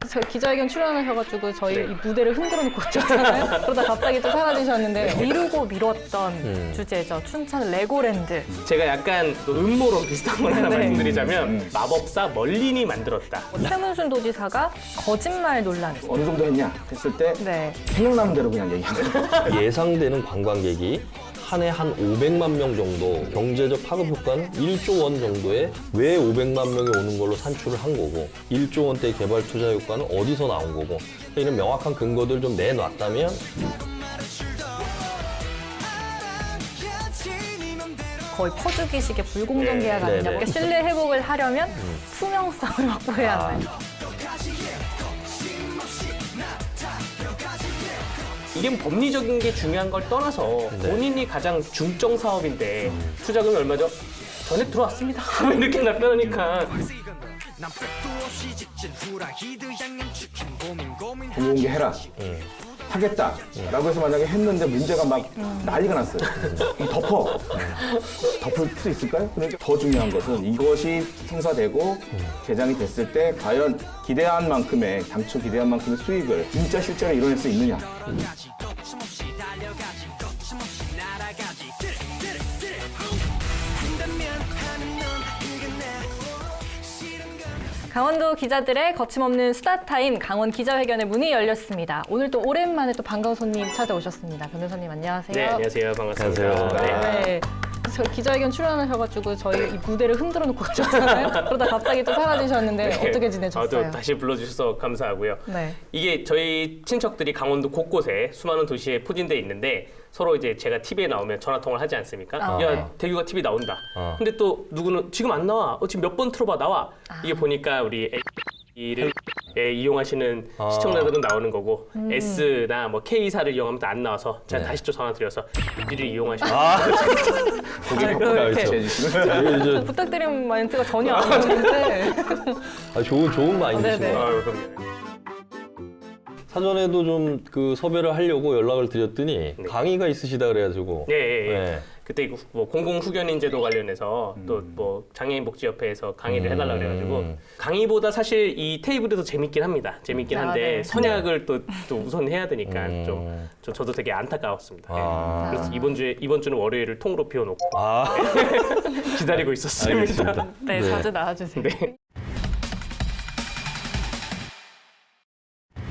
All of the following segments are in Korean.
저 기자회견 출연하셔가지고 저희 네. 이 무대를 흔들어 놓고 가셨잖아요. 그러다 갑자기 또 사라지셨는데 미루고 미뤘던 주제죠. 춘천 레고랜드. 제가 약간 또 음모론 비슷한 걸 하나 네. 말씀드리자면 마법사 멀린이 만들었다. 최문순 도지사가 거짓말 논란. 어느 정도 했냐 했을 때 네. 생각나는 대로 그냥 얘기한 거예요. 예상되는 관광객이 한 해 한 500만 명 정도, 경제적 파급 효과는 1조 원 정도에 왜 500만 명이 오는 걸로 산출을 한 거고 1조 원대 개발 투자 효과는 어디서 나온 거고 이런 명확한 근거들을 좀 내놨다면 거의 퍼주기식의 불공정 네, 계약 네, 아니냐고. 네. 신뢰 회복을 하려면 투명성을 확보해야 하나요? 이게 법리적인 게 중요한 걸 떠나서 네. 본인이 가장 중점 사업인데 투자금이 얼마죠? 전액 들어왔습니다. 이렇게 답변하니까 공공개 해라. 하겠다. 라고 해서 만약에 했는데 문제가 막 난리가 났어요. 그럼 덮을 수 있을까요? 그러니까 더 중요한 것은 이것이 성사되고 개장이 됐을 때 과연 기대한 만큼의, 당초 기대한 만큼의 수익을 진짜 실제로 이뤄낼 수 있느냐. 강원도 기자들의 거침없는 수다타임 강원 기자회견의 문이 열렸습니다. 오늘 또 오랜만에 또 반가운 손님 찾아오셨습니다. 변호사님 안녕하세요. 네, 안녕하세요. 반갑습니다. 안녕하세요. 네. 네. 저 기자회견 출연하셔가지고 저희 이 무대를 흔들어 놓고 가셨잖아요. 그러다 갑자기 또 사라지셨는데 네. 어떻게 지내셨어요? 또 다시 불러주셔서 감사하고요. 네. 이게 저희 친척들이 강원도 곳곳에 수많은 도시에 포진돼 있는데 서로 이제 제가 TV에 나오면 전화 통화를 하지 않습니까? 아. 야, 대규가 TV 나온다. 어. 근데 또 누구는 지금 안 나와. 지금 몇 번 틀어봐 나와. 이게 보니까 우리 A를 이용하시는 시청자들은 나오는 거고 S나 뭐 K사를 이용하면 안 나와서 제가 다시 또 전화 드려서 B를 이용하시는 고객 또 이렇게 이게 부탁드린 멘트가 전혀 안 나오는데 좋은 마인드신 네네. 것 같아요. 그럼요. 사전에도 좀 그 섭외를 하려고 연락을 드렸더니 강의가 있으시다 그래가지고 네, 예, 예. 네. 그때 뭐 공공후견인 제도 관련해서 또 뭐 장애인복지협회에서 강의를 해달라 그래가지고 강의보다 사실 이 테이블이 더 재밌긴 합니다. 재밌긴 한데 네. 선약을 또 우선 해야 되니까 저도 되게 안타까웠습니다. 예. 아. 그래서 이번 주는 월요일을 통으로 비워놓고 아, 기다리고 있었습니다. 알겠습니다. 네, 네. 자주 나와주세요. 네.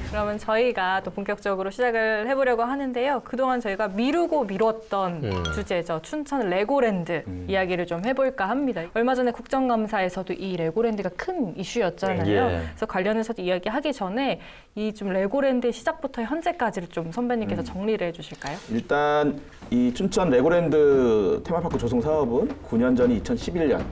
그러면 저희가 또 본격적으로 시작을 해보려고 하는데요. 그동안 저희가 미루고 미뤘던 주제죠. 춘천 레고랜드 이야기를 좀 해볼까 합니다. 얼마 전에 국정감사에서도 이 레고랜드가 큰 이슈였잖아요. 예. 그래서 관련해서도 이야기하기 전에 이 좀 레고랜드의 시작부터 현재까지를 좀 선배님께서 정리를 해주실까요? 일단 이 춘천 레고랜드 테마파크 조성 사업은 9년 전인 2011년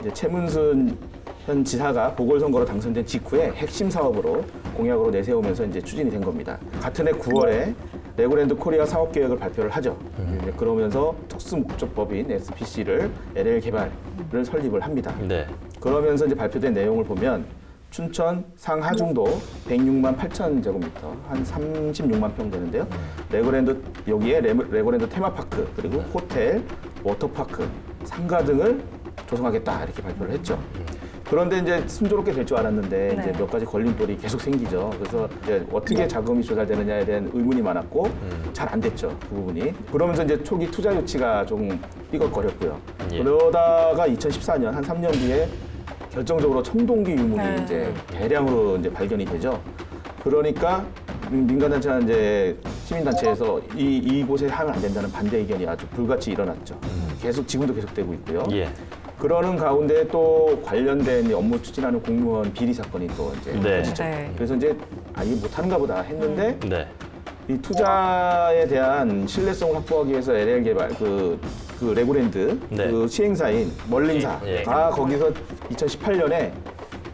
이제 최문순 현 지사가 보궐선거로 당선된 직후에 핵심 사업으로 공약으로 내세우면서 이제 추진이 된 겁니다. 같은 해 9월에 레고랜드 코리아 사업 계획을 발표를 하죠. 이제 그러면서 특수목적법인 SPC를 LL 개발을 설립을 합니다. 네. 그러면서 이제 발표된 내용을 보면 춘천 상하중도 106만 8천 제곱미터, 한 36만 평 되는데요. 레고랜드 여기에 레고랜드 테마파크 그리고 호텔, 워터파크, 상가 등을 조성하겠다 이렇게 발표를 했죠. 그런데 이제 순조롭게 될 줄 알았는데 네. 이제 몇 가지 걸림돌이 계속 생기죠. 그래서 이제 어떻게 자금이 조달되느냐에 대한 의문이 많았고 잘 안 됐죠. 그 부분이. 그러면서 이제 초기 투자 유치가 좀 삐걱거렸고요. 예. 그러다가 2014년 한 3년 뒤에 결정적으로 청동기 유물이 네. 이제 대량으로 이제 발견이 되죠. 그러니까 민간단체나 이제 시민단체에서 이곳에 하면 안 된다는 반대 의견이 아주 불같이 일어났죠. 지금도 계속되고 있고요. 예. 그러는 가운데 또 관련된 업무 추진하는 공무원 비리 사건이 또 이제 네. 터지죠. 네. 그래서 이제 이게 못하는가 보다 했는데 네. 이 투자에 대한 신뢰성을 확보하기 위해서 LL 개발 그 레고랜드 네. 그 시행사인 멀린사가 예. 거기서 2018년에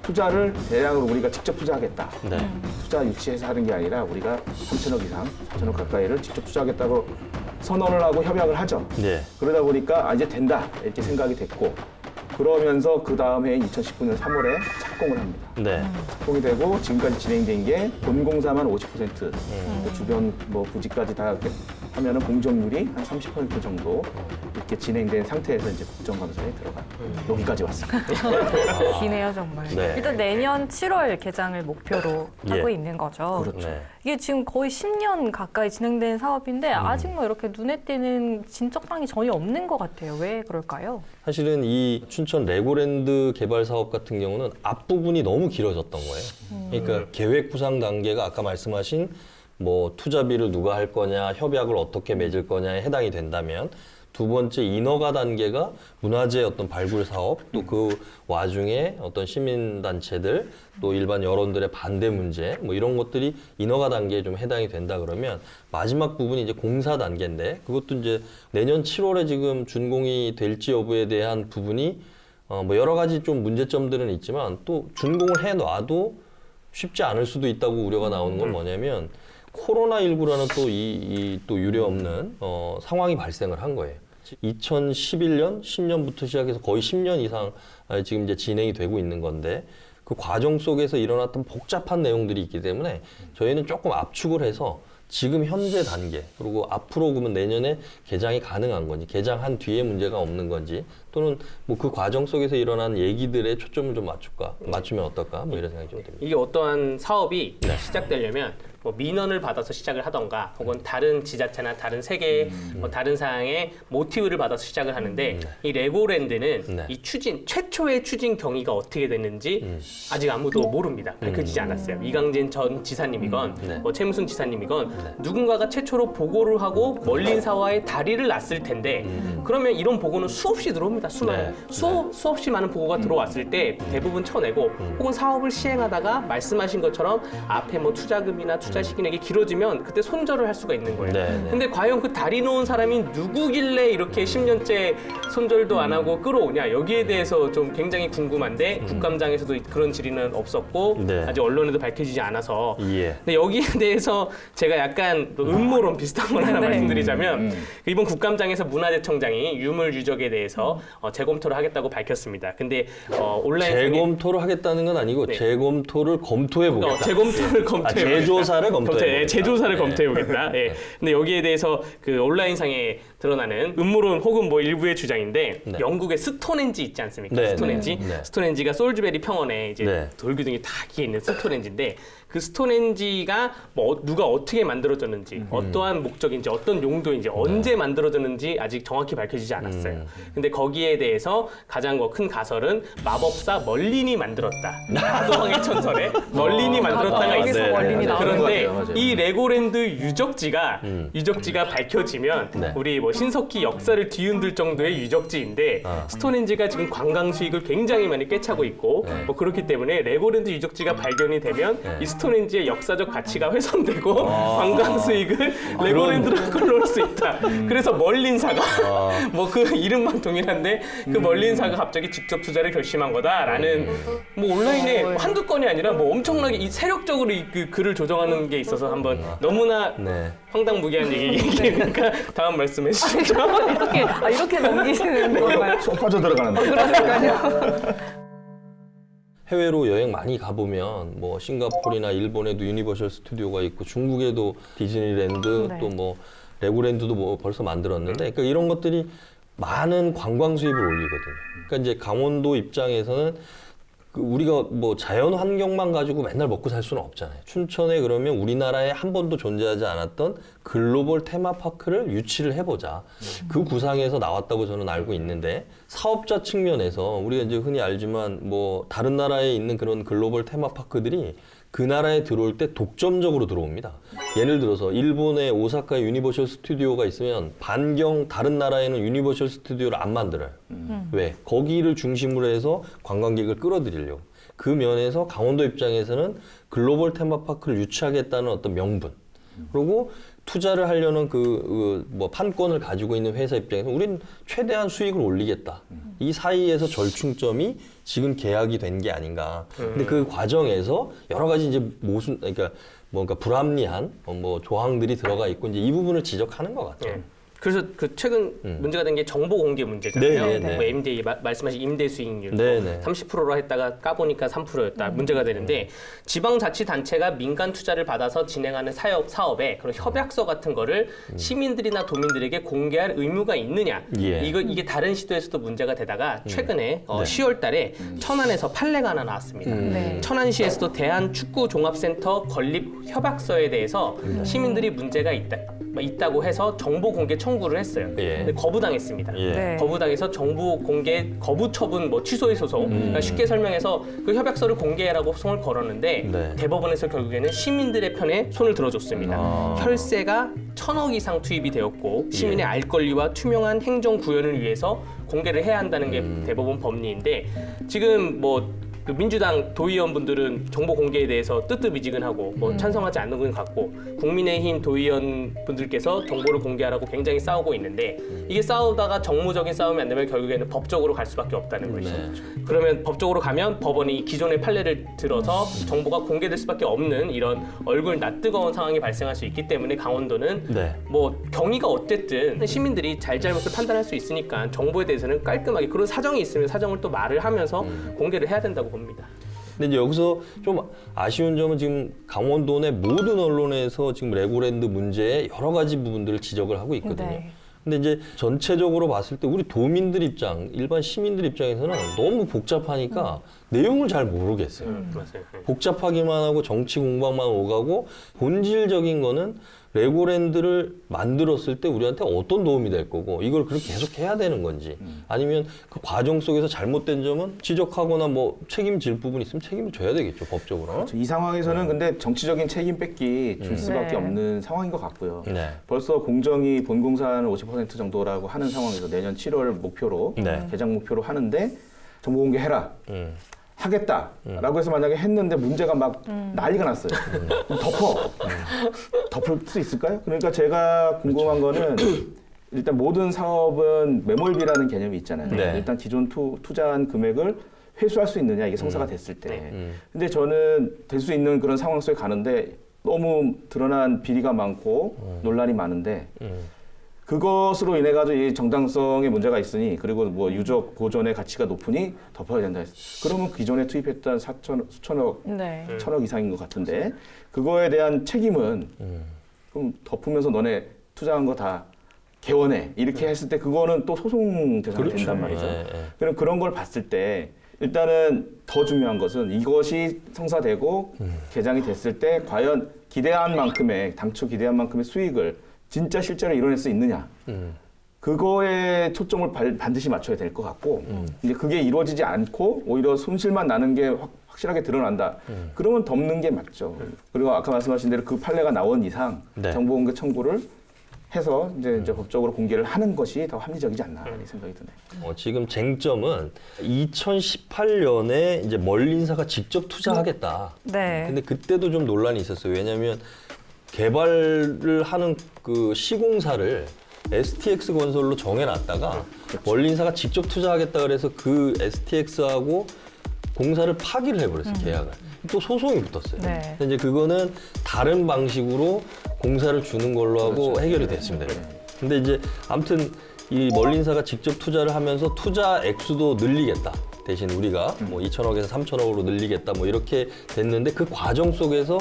투자를 대량으로 우리가 직접 투자하겠다. 네. 투자 유치해서 하는 게 아니라 우리가 3천억 이상, 4천억 가까이를 직접 투자하겠다고 선언을 하고 협약을 하죠. 네. 그러다 보니까 이제 된다 이렇게 생각이 됐고 그러면서 그 다음 해 2019년 3월에 착공을 합니다. 네. 착공이 되고 지금까지 진행된 게 본공사만 50%, 또 주변 뭐 부지까지 다 하면은 공정률이 한 30% 정도 이렇게 진행된 상태에서 이제 국정감사에 들어가 여기까지 왔습니다. 기네요 정말. 네. 일단 내년 7월 개장을 목표로 하고 예. 있는 거죠. 그렇죠. 네. 이게 지금 거의 10년 가까이 진행된 사업인데 아직 뭐 이렇게 눈에 띄는 진척상이 전혀 없는 것 같아요. 왜 그럴까요? 사실은 이 춘천 레고랜드 개발 사업 같은 경우는 앞부분이 너무 길어졌던 거예요. 그러니까 계획 구상 단계가 아까 말씀하신 뭐 투자비를 누가 할 거냐, 협약을 어떻게 맺을 거냐에 해당이 된다면 두 번째 인허가 단계가 문화재 어떤 발굴 사업, 또 그 와중에 어떤 시민단체들, 또 일반 여론들의 반대 문제, 뭐 이런 것들이 인허가 단계에 좀 해당이 된다 그러면 마지막 부분이 이제 공사 단계인데 그것도 이제 내년 7월에 지금 준공이 될지 여부에 대한 부분이 뭐 여러 가지 좀 문제점들은 있지만 또 준공을 해 놔도 쉽지 않을 수도 있다고 우려가 나오는 건 뭐냐면 코로나19라는 또 유례 없는 상황이 발생을 한 거예요. 2011년, 10년부터 시작해서 거의 10년 이상 지금 이제 진행이 되고 있는 건데 그 과정 속에서 일어났던 복잡한 내용들이 있기 때문에 저희는 조금 압축을 해서 지금 현재 단계 그리고 앞으로 그러면 내년에 개장이 가능한 건지 개장한 뒤에 문제가 없는 건지 또는 뭐 그 과정 속에서 일어난 얘기들에 초점을 좀 맞추면 어떨까 뭐 이런 생각이 좀 듭니다. 이게 어떠한 사업이 시작되려면 뭐 민원을 받아서 시작을 하던가 혹은 다른 지자체나 다른 세계의 뭐 다른 사항의 모티브를 받아서 시작을 하는데 이 레고랜드는 네. 이 최초의 추진 경위가 어떻게 됐는지 아직 아무도 모릅니다. 밝혀지지 않았어요. 이강진 전 지사님이건 네. 뭐 최무순 지사님이건 누군가가 최초로 보고를 하고 멀린사와의 다리를 놨을 텐데 그러면 이런 보고는 수없이 들어옵니다. 네. 수없이 많은 보고가 들어왔을 때 대부분 쳐내고 혹은 사업을 시행하다가 말씀하신 것처럼 앞에 뭐 투자금이나 투자 시기내기 길어지면 그때 손절을 할 수가 있는 거예요. 네, 네. 근데 과연 그 다리 놓은 사람이 누구길래 이렇게 10년째 손절도 안 하고 끌어오냐 여기에 대해서 좀 굉장히 궁금한데 국감장에서도 그런 질의는 없었고 네. 아직 언론에도 밝혀지지 않아서 예. 근데 여기에 대해서 제가 약간 또 음모론 비슷한 걸 하나 네. 말씀드리자면 이번 국감장에서 문화재청장이 유물 유적에 대해서 재검토를 하겠다고 밝혔습니다. 근데 온라인 재검토를 하겠다는 건 아니고 네. 재검토를 검토해 보겠다. 재검토를 검토해 재조사를 검토해 재조사를 보겠다. 검토해 보겠다. 예. 근데 여기에 대해서 그 온라인상에 드러나는 음모론 혹은 뭐 일부의 주장인데 네. 영국의 스톤헨지 있지 않습니까? 네, 스톤헨지. 네, 네. 스톤헨지가 솔즈베리 평원에 이제 네. 돌기둥이 다 기에 있는 스톤헨지인데 그 스톤헨지가 뭐 누가 어떻게 만들어졌는지 어떠한 목적인지 어떤 용도인지 언제 만들어졌는지 아직 정확히 밝혀지지 않았어요. 근데 거기에 대해서 가장 큰 가설은 마법사 멀린이 만들었다. 사도왕의 천설에 멀린이 만들었다가 여기서 있어요. 멀린이 나오는 그런데 것 같아요. 맞아요. 이 레고랜드 유적지가 밝혀지면 네. 우리 뭐 신석기 역사를 뒤흔들 정도의 유적지인데 스톤헨지가 지금 관광 수익을 굉장히 많이 꿰차고 있고 뭐 그렇기 때문에 레고랜드 유적지가 발견이 되면 이 스톤헨지의 역사적 가치가 훼손되고 관광 수익을 레고랜드로 끌어올 수 있다. 그래서 멀린사가 뭐 그 이름만 동일한데 그 멀린사가 갑자기 직접 투자를 결심한 거다라는 뭐 온라인에 한두 건이 아니라 뭐 엄청나게 이 세력적으로 그 글을 조정하는 게 있어서 한번 너무나 네. 황당무계한 얘기니까 다음 말씀해 주시죠. 이렇게 넘기시는 건가요? 쏙 빠져 들어가는데. 해외로 여행 많이 가보면 뭐 싱가포르나 일본에도 유니버셜 스튜디오가 있고 중국에도 디즈니랜드 네. 또 뭐 레고랜드도 뭐 벌써 만들었는데 그러니까 이런 것들이 많은 관광 수입을 올리거든요. 그러니까 이제 강원도 입장에서는 그 우리가 뭐 자연 환경만 가지고 맨날 먹고 살 수는 없잖아요. 춘천에 그러면 우리나라에 한 번도 존재하지 않았던 글로벌 테마파크를 유치를 해보자. 그 구상에서 나왔다고 저는 알고 있는데 사업자 측면에서 우리가 이제 흔히 알지만 뭐 다른 나라에 있는 그런 글로벌 테마파크들이 그 나라에 들어올 때 독점적으로 들어옵니다. 예를 들어서 일본의 오사카에 유니버셜 스튜디오가 있으면 반경 다른 나라에는 유니버셜 스튜디오를 안 만들어요. 왜? 거기를 중심으로 해서 관광객을 끌어들이려고. 그 면에서 강원도 입장에서는 글로벌 테마파크를 유치하겠다는 어떤 명분. 그리고 투자를 하려는 뭐 판권을 가지고 있는 회사 입장에서 우리는 최대한 수익을 올리겠다. 이 사이에서 절충점이 지금 계약이 된 게 아닌가. 근데 그 과정에서 여러 가지 이제 그러니까 뭔가 불합리한 뭐 조항들이 들어가 있고 이제 이 부분을 지적하는 것 같아요. 예. 그래서 그 최근 문제가 된 게 정보 공개 문제잖아요. 네, 네. 뭐 MDA 말씀하신 임대 수익률 네, 네. 30%로 했다가 까보니까 3%였다 문제가 되는데 지방자치단체가 민간 투자를 받아서 진행하는 사업에 그런 협약서 같은 거를 시민들이나 도민들에게 공개할 의무가 있느냐 예. 이게 다른 시도에서도 문제가 되다가 최근에 10월달에 천안에서 판례가 하나 나왔습니다. 네. 천안시에서도 대한축구종합센터 건립 협약서에 대해서 시민들이 문제가 있다고 해서 정보 공개 청구를 했어요. 예. 근데 거부당했습니다. 예. 네. 거부당해서 정보 공개 거부 처분 취소의 소송. 그러니까 쉽게 설명해서 그 협약서를 공개해라고 소송을 걸었는데 네. 대법원에서 결국에는 시민들의 편에 손을 들어줬습니다. 혈세가 1,000억 이상 투입이 되었고 시민의 알 권리와 투명한 행정 구현을 위해서 공개를 해야 한다는 게 대법원 법리인데 지금 그 민주당 도의원분들은 정보 공개에 대해서 뜨뜻미지근하고 찬성하지 않는 것 같고 국민의힘 도의원분들께서 정보를 공개하라고 굉장히 싸우고 있는데 이게 싸우다가 정무적인 싸움이 안 되면 결국에는 법적으로 갈 수밖에 없다는 거죠. 그러면 법적으로 가면 법원이 기존의 판례를 들어서 정보가 공개될 수밖에 없는 이런 얼굴 낯뜨거운 상황이 발생할 수 있기 때문에 강원도는 네. 경위가 어쨌든 시민들이 잘잘못을 판단할 수 있으니까 정보에 대해서는 깔끔하게 그런 사정이 있으면 사정을 또 말을 하면서 공개를 해야 된다고 봅니다. 근데 이제 여기서 좀 아쉬운 점은 지금 강원도 내 모든 언론에서 지금 레고랜드 문제에 여러 가지 부분들을 지적을 하고 있거든요. 네. 근데 이제 전체적으로 봤을 때 우리 도민들 입장, 일반 시민들 입장에서는 너무 복잡하니까 내용을 잘 모르겠어요. 맞아요. 복잡하기만 하고 정치 공방만 오가고 본질적인 거는 레고랜드를 만들었을 때 우리한테 어떤 도움이 될 거고 이걸 그렇게 계속 해야 되는 건지 아니면 그 과정 속에서 잘못된 점은 지적하거나 책임질 부분이 있으면 책임을 져야 되겠죠, 법적으로. 이 상황에서는 근데 정치적인 책임 뺏기 줄 수밖에 네. 없는 상황인 것 같고요. 네. 벌써 공정이 본공사는 50% 정도라고 하는 상황에서 내년 7월 목표로 네. 개장 목표로 하는데 정보 공개해라. 하겠다라고 해서 만약에 했는데 문제가 막 난리가 났어요. 그럼 덮을 수 있을까요? 그러니까 제가 궁금한 거는 일단 모든 사업은 매몰비라는 개념이 있잖아요. 네. 일단 기존 투자한 금액을 회수할 수 있느냐 이게 성사가 됐을 때. 근데 저는 될 수 있는 그런 상황 속에 가는데 너무 드러난 비리가 많고 논란이 많은데 그것으로 인해 가지고 이 정당성에 문제가 있으니 그리고 유적 보존의 가치가 높으니 덮어야 된다 했어요. 그러면 기존에 투입했던 수천억, 네. 1,000억 이상인 것 같은데 그거에 대한 책임은 그럼 덮으면서 너네 투자한 거 다 개원해 이렇게 했을 때 그거는 또 소송 대상이 그렇죠. 된단 말이죠. 네, 네. 그럼 그런 걸 봤을 때 일단은 더 중요한 것은 이것이 성사되고 개장이 됐을 때 과연 기대한 만큼의 당초 기대한 만큼의 수익을 진짜 실제로 이뤄낼 수 있느냐. 그거에 초점을 반드시 맞춰야 될 것 같고 이제 그게 이루어지지 않고 오히려 손실만 나는 게 확실하게 드러난다. 그러면 덮는 게 맞죠. 그리고 아까 말씀하신 대로 그 판례가 나온 이상 네. 정보 공개 청구를 해서 이제 법적으로 공개를 하는 것이 더 합리적이지 않나 이 생각이 드네요. 지금 쟁점은 2018년에 이제 멀린사가 직접 투자하겠다. 네. 근데 그때도 좀 논란이 있었어요. 왜냐하면 개발을 하는 그 시공사를 STX 건설로 정해놨다가 멀린사가 직접 투자하겠다 그래서 그 STX하고 공사를 파기를 해버렸어요, 계약을. 또 소송이 붙었어요. 네. 근데 이제 그거는 다른 방식으로 공사를 주는 걸로 하고 해결이 됐습니다. 근데 이제 아무튼 이 멀린사가 직접 투자를 하면서 투자 액수도 늘리겠다. 대신 우리가 2천억에서 3천억으로 늘리겠다. 이렇게 됐는데 그 과정 속에서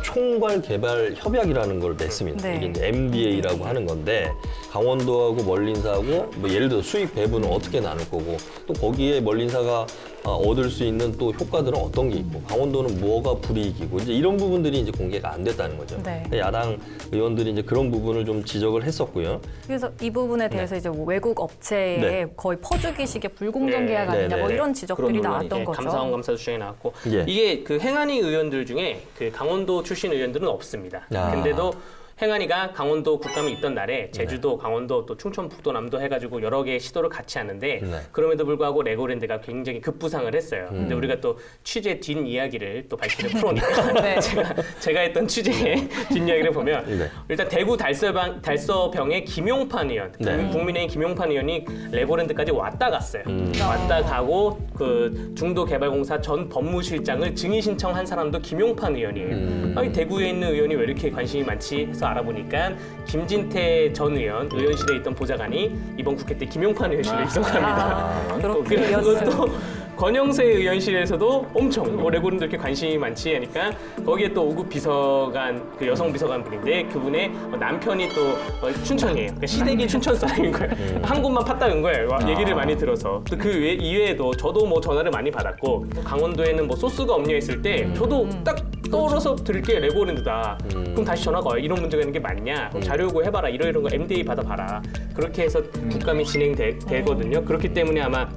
총괄 개발 협약이라는 걸 맺습니다. 네. 이게 이제 MDA라고 하는 건데 강원도하고 멀린사하고 예를 들어 수익 배분은 어떻게 나눌 거고 또 거기에 멀린사가 얻을 수 있는 또 효과들은 어떤 게 있고 강원도는 뭐가 불이익이고 이제 이런 부분들이 이제 공개가 안 됐다는 거죠. 네. 야당 의원들이 이제 그런 부분을 좀 지적을 했었고요. 그래서 이 부분에 대해서 이제 외국 업체에 네. 거의 퍼주기식의 불공정 계약 네, 아니냐 네. 이런 지적들이 그런 나왔던 논란이, 거죠. 감사원 감사 주장이 나왔고 예. 이게 그 행안위 의원들 중에 그 강원도 출신 의원들은 없습니다. 아. 근데도 행안위가 강원도 국감이 있던 날에 제주도, 강원도, 또 충청, 북도, 남도 해가지고 여러 개의 시도를 같이 하는데 네. 그럼에도 불구하고 레고랜드가 굉장히 급부상을 했어요. 근데 우리가 또 취재 뒷이야기를 또 밝히는 프로니까 네. 제가 했던 취재의 뒷이야기를 보면 네. 일단 대구 달서병의 김용판 의원, 네. 국민의힘 김용판 의원이 레고랜드까지 왔다 갔어요. 왔다 가고 그 중도개발공사 전 법무실장을 증인 신청한 사람도 김용판 의원이에요. 아니 대구에 있는 의원이 왜 이렇게 관심이 많지 해서 알아보니까 김진태 전 의원실에 있던 보좌관이 이번 국회 때 김용판 의원실에 있었답니다. 그것도 권영세 의원실에서도 엄청 레고랜드 이렇게 관심이 많지 하니까 거기에 또 5급 비서관 그 여성 비서관 분인데 그분의 남편이 또 춘천이에요. 그러니까 시댁이 춘천 사람인 거예요. 한 곳만 팠다는 거예요. 얘기를 많이 들어서. 또 그 이외에도 저도 뭐 전화를 많이 받았고 강원도에는 뭐 소스가 없냐 했을 때 저도 딱 떠올라서 들을 게 레고랜드다. 그럼 다시 전화가 와요. 이런 문제가 있는 게 맞냐? 그럼 자료 요구해봐라. 이런 거 MDA 받아봐라. 그렇게 해서 국감이 진행되거든요. 그렇기 때문에 아마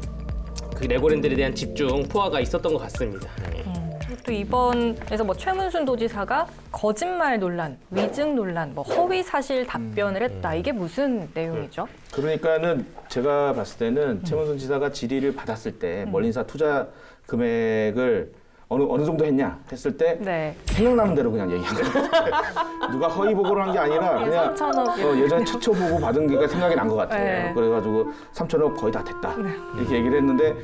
그 레고랜드에 대한 집중, 포화가 있었던 것 같습니다. 또 이번에서 뭐 최문순 도지사가 거짓말 논란, 위증 논란, 뭐 허위 사실 답변을 했다. 이게 무슨 내용이죠? 그러니까는 제가 봤을 때는 최문순 지사가 질의를 받았을 때 멀린사 투자 금액을 어느 정도 했냐 했을 때 네. 생각나는 대로 그냥 얘기한 거예요. 누가 허위 보고를 한 게 아니라 그냥 3천억. 예전에 최초 보고 받은 게 생각이 난 것 같아요. 네. 그래가지고 3천억 거의 다 됐다 이렇게 얘기를 했는데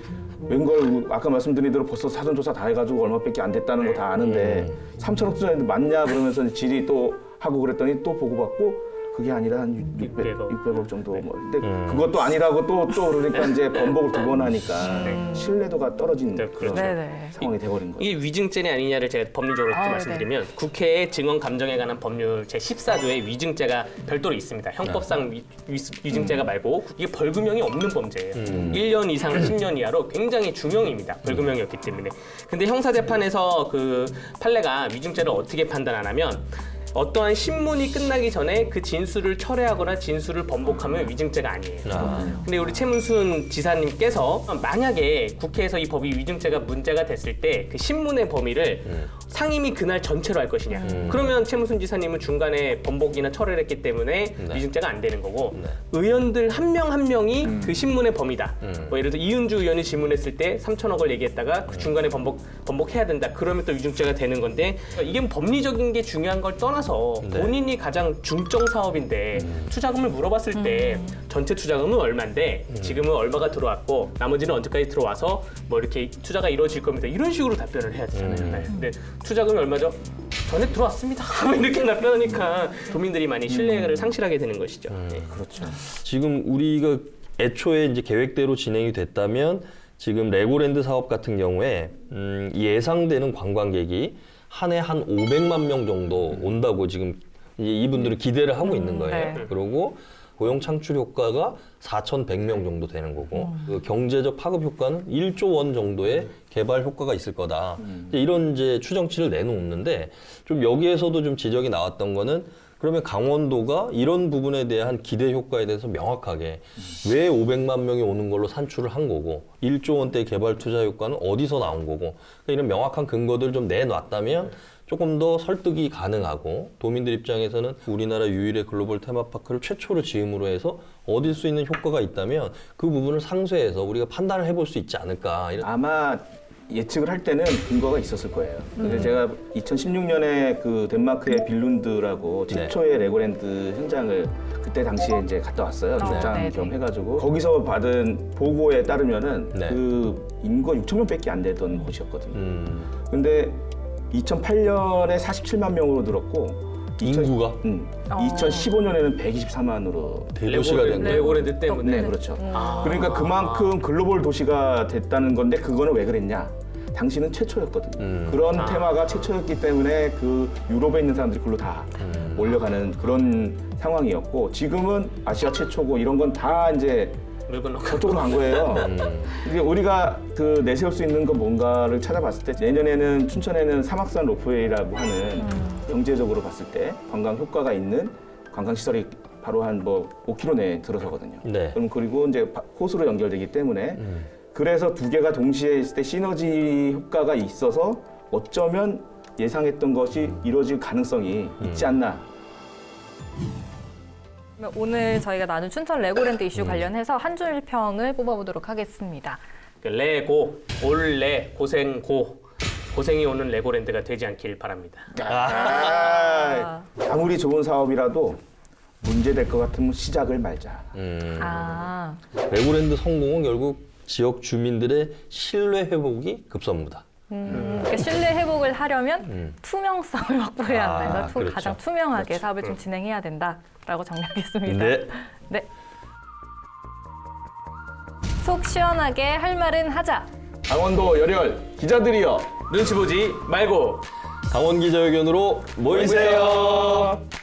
웬걸 아까 말씀드린 대로 벌써 사전조사 다 해가지고 얼마밖에 안 됐다는 거 다 아는데 3천억 투자했는데 맞냐 그러면서 질의 또 하고 그랬더니 또 보고받고 그게 아니라 한 600억 정도 뭐. 근데 그것도 아니라고 또 그러니까 이제 번복을 두 번 하니까 신뢰도가 떨어진 그런 네네. 상황이 돼버린 거예요. 이게 위증죄냐 아니냐를 제가 법률적으로 좀 말씀드리면 국회의 증언 감정에 관한 법률 제14조에 위증죄가 별도로 있습니다. 형법상 위증죄가 말고 이게 벌금형이 없는 범죄예요. 1년 이상 10년 이하로 굉장히 중형입니다. 벌금형이었기 때문에. 근데 형사재판에서 그 판례가 위증죄를 어떻게 판단 안 하면 어떠한 신문이 끝나기 전에 그 진술을 철회하거나 진술을 번복하면 위증죄가 아니에요. 근데 우리 최문순 지사님께서 만약에 국회에서 이 법이 위증죄가 문제가 됐을 때 그 신문의 범위를 상임위 그날 전체로 할 것이냐. 그러면 최문순 지사님은 중간에 번복이나 철회를 했기 때문에 위증죄가 안 되는 거고 의원들 한 명 한 명이 그 신문의 범위다. 뭐 예를 들어 이은주 의원이 질문했을 때 3천억을 얘기했다가 그 중간에 번복해야 된다. 그러면 또 위증죄가 되는 건데 이게 법리적인 게 중요한 걸 떠나서 본인이 가장 중점 사업인데 투자금을 물어봤을 때 전체 투자금은 얼마인데 지금은 얼마가 들어왔고 나머지는 언제까지 들어와서 뭐 이렇게 투자가 이루어질 겁니다. 이런 식으로 답변을 해야 되잖아요. 네. 근데 투자금이 얼마죠? 전에 들어왔습니다. 이렇게 답변하니까 도민들이 많이 신뢰를 상실하게 되는 것이죠. 네. 그렇죠. 지금 우리가 애초에 이제 계획대로 진행이 됐다면 지금 레고랜드 사업 같은 경우에 예상되는 관광객이 한 해 한 500만 명 정도 온다고 지금 이제 이분들은 기대를 하고 있는 거예요. 네. 그리고 고용 창출 효과가 4,100명 정도 되는 거고 그 경제적 파급 효과는 1조 원 정도의 개발 효과가 있을 거다. 이제 이런 이제 추정치를 내놓는데 좀 여기에서도 좀 지적이 나왔던 거는 그러면 강원도가 이런 부분에 대한 기대 효과에 대해서 명확하게 왜 500만 명이 오는 걸로 산출을 한 거고 1조 원대 개발 투자 효과는 어디서 나온 거고 그러니까 이런 명확한 근거들을 좀 내놨다면 조금 더 설득이 가능하고 도민들 입장에서는 우리나라 유일의 글로벌 테마파크를 최초로 지음으로 해서 얻을 수 있는 효과가 있다면 그 부분을 상쇄해서 우리가 판단을 해볼 수 있지 않을까. 아마 예측을 할 때는 근거가 있었을 거예요. 근데 제가 2016년에 그 덴마크의 빌룬드라고 최초의 레고랜드 현장을 그때 당시에 이제 갔다 왔어요. 출장 겸 해가지고 거기서 받은 보고에 따르면은 그 인구 6천 명밖에 안 되던 곳이었거든요. 근데 2008년에 47만 명으로 늘었고 인구가 2015년에는 124만으로 대도시가 된 거예요. 레고랜드 때문에. 네, 그렇죠. 그러니까 그만큼 글로벌 도시가 됐다는 건데 그거는 왜 그랬냐? 당시는 최초였거든요. 그런 테마가 최초였기 때문에 그 유럽에 있는 사람들이 그걸로 다 몰려가는 그런 상황이었고 지금은 아시아 최초고 이런 건 다 이제 저쪽으로 간 거예요. 이게 우리가 그 내세울 수 있는 건 뭔가를 찾아봤을 때 내년에는 춘천에는 사막산 로프웨이라고 하는 경제적으로 봤을 때 관광 효과가 있는 관광 시설이 바로 한 뭐 5km 내에 들어서거든요. 네. 그럼 그리고 이제 호수로 연결되기 때문에 그래서 두 개가 동시에 있을 때 시너지 효과가 있어서 어쩌면 예상했던 것이 이루어질 가능성이 있지 않나. 오늘 저희가 나눈 춘천 레고랜드 이슈 관련해서 한 줄 평을 뽑아보도록 하겠습니다. 레고, 올레, 고생고. 고생이 오는 레고랜드가 되지 않길 바랍니다. 아무리 좋은 사업이라도 문제될 것 같으면 시작을 말자. 레고랜드 성공은 결국 지역 주민들의 신뢰 회복이 급선무다. 그러니까 신뢰 회복을 사업을 하려면 투명성을 확보해야 한다. 아, 그래서 그렇죠. 가장 투명하게 사업을 좀 진행해야 된다라고 정리하겠습니다. 네. 네. 속 시원하게 할 말은 하자. 강원도 열혈 기자들이여 눈치 보지 말고 강원 기자회견으로 모이세요. 모이세요.